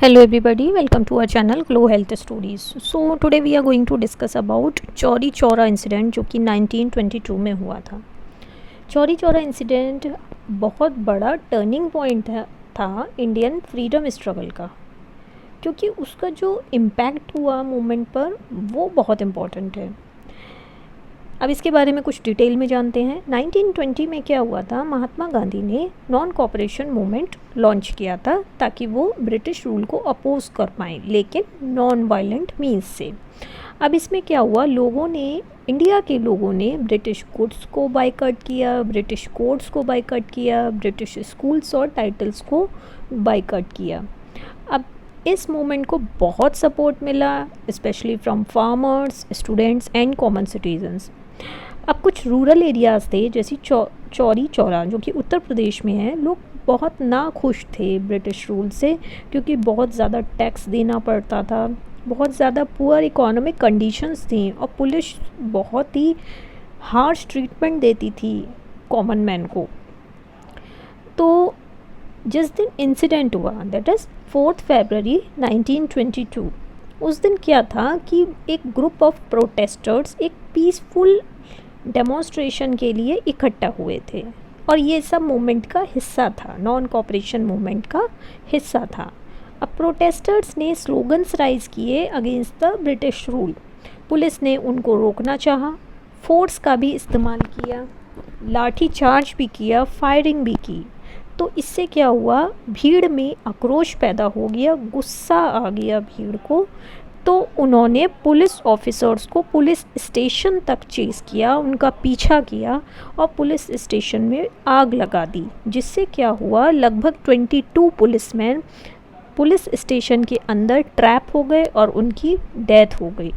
Hello everybody, welcome to our channel Glow Health Stories. So today we are going to discuss about Chauri Chaura incident जो कि 1922 में हुआ था। Chauri Chaura incident बहुत बड़ा टर्निंग पॉइंट था इंडियन फ्रीडम स्ट्रगल का, क्योंकि उसका जो इम्पैक्ट हुआ मूवमेंट पर वो बहुत इम्पॉर्टेंट है। अब इसके बारे में कुछ डिटेल में जानते हैं। 1920 में क्या हुआ था, महात्मा गांधी ने नॉन कॉपरेशन मूवमेंट लॉन्च किया था ताकि वो ब्रिटिश रूल को अपोज कर पाएँ, लेकिन नॉन वायलेंट मीन्स से। अब इसमें क्या हुआ, इंडिया के लोगों ने ब्रिटिश गुड्स को बायकॉट किया, ब्रिटिश कोर्ट्स को बायकॉट किया, ब्रिटिश स्कूल्स और टाइटल्स को बायकॉट किया। अब इस मूवमेंट को बहुत सपोर्ट मिला, specially from farmers, students and common citizens. अब कुछ रूरल एरियाज़ थे जैसे चौरी चौरा जो कि उत्तर प्रदेश में है, लोग बहुत नाखुश थे ब्रिटिश रूल से, क्योंकि बहुत ज़्यादा टैक्स देना पड़ता था, बहुत ज़्यादा पुअर इकोनॉमिक कंडीशंस थी और पुलिस बहुत ही हार्श ट्रीटमेंट देती थी कॉमन मैन को। तो जिस दिन इंसिडेंट हुआ, दैट इज़ 4 फरवरी 1922, उस दिन क्या था कि एक ग्रुप ऑफ प्रोटेस्टर्स एक पीसफुल डेमोन्स्ट्रेशन के लिए इकट्ठा हुए थे और ये सब मूवमेंट का हिस्सा था, नॉन कॉपरेशन मूवमेंट का हिस्सा था। अब प्रोटेस्टर्स ने स्लोगन्स राइज किए against the British rule. Police ने उनको रोकना चाहा, फोर्स का भी इस्तेमाल किया, लाठी चार्ज भी किया, फायरिंग भी की। तो इससे क्या हुआ, भीड़ में आक्रोश पैदा हो गया, गुस्सा आ गया भीड़ को। तो उन्होंने पुलिस ऑफिसर्स को पुलिस स्टेशन तक चेस किया, उनका पीछा किया और पुलिस स्टेशन में आग लगा दी, जिससे क्या हुआ, लगभग 22 पुलिसमैन पुलिस स्टेशन के अंदर ट्रैप हो गए और उनकी डेथ हो गई।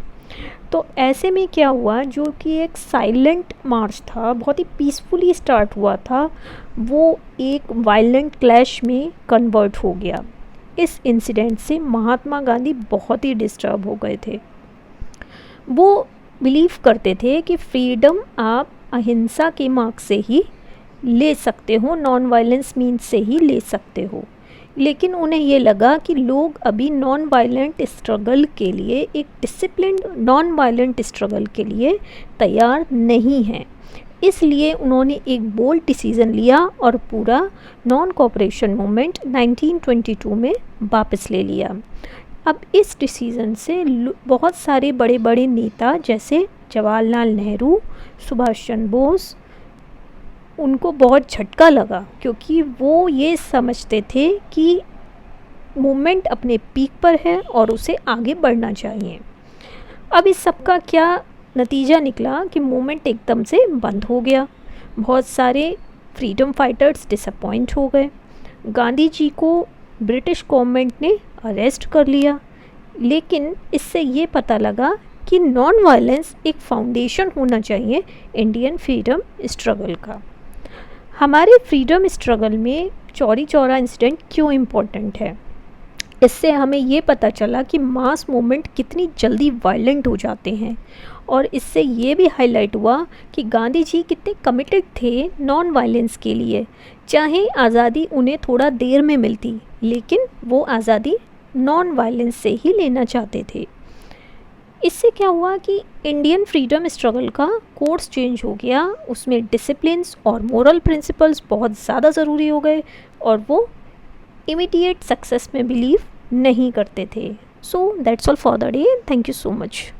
तो ऐसे में क्या हुआ, जो कि एक साइलेंट मार्च था, बहुत ही पीसफुली स्टार्ट हुआ था, वो एक वायलेंट क्लैश में कन्वर्ट हो गया। इस इंसिडेंट से महात्मा गांधी बहुत ही डिस्टर्ब हो गए थे। वो बिलीव करते थे कि फ्रीडम आप अहिंसा के मार्ग से ही ले सकते हो, नॉन वायलेंस मीन्स से ही ले सकते हो। लेकिन उन्हें ये लगा कि लोग अभी नॉन वायलेंट स्ट्रगल के लिए, एक डिसिप्लिन्ड नॉन वायलेंट स्ट्रगल के लिए तैयार नहीं हैं। इसलिए उन्होंने एक बोल्ड डिसीज़न लिया और पूरा नॉन कॉपरेशन मूवमेंट 1922 में वापस ले लिया। अब इस डिसीज़न से बहुत सारे बड़े बड़े नेता जैसे जवाहरलाल नेहरू, सुभाष चंद्र बोस, उनको बहुत झटका लगा, क्योंकि वो ये समझते थे कि मूवमेंट अपने पीक पर है और उसे आगे बढ़ना चाहिए। अब इस सब का क्या नतीजा निकला कि मूवमेंट एकदम से बंद हो गया। बहुत सारे फ्रीडम फाइटर्स डिसअपॉइंट हो गए। गांधी जी को ब्रिटिश गवर्नमेंट ने अरेस्ट कर लिया। लेकिन इससे ये पता लगा कि नॉन वायलेंस एक फाउंडेशन होना चाहिए इंडियन फ्रीडम स्ट्रगल का। हमारे फ्रीडम स्ट्रगल में चौरी चौरा इंसिडेंट क्यों इम्पोर्टेंट है, इससे हमें ये पता चला कि मास मूवमेंट कितनी जल्दी वायलेंट हो जाते हैं। और इससे ये भी हाईलाइट हुआ कि गांधी जी कितने कमिटेड थे नॉन वायलेंस के लिए। चाहे आज़ादी उन्हें थोड़ा देर में मिलती, लेकिन वो आज़ादी नॉन वायलेंस से ही लेना चाहते थे। इससे क्या हुआ कि इंडियन फ्रीडम स्ट्रगल का कोर्स चेंज हो गया, उसमें डिसिप्लिन्स और मोरल प्रिंसिपल्स बहुत ज़्यादा ज़रूरी हो गए और वो इमीडिएट सक्सेस में बिलीव नहीं करते थे। So that's all for the day. Thank you so much.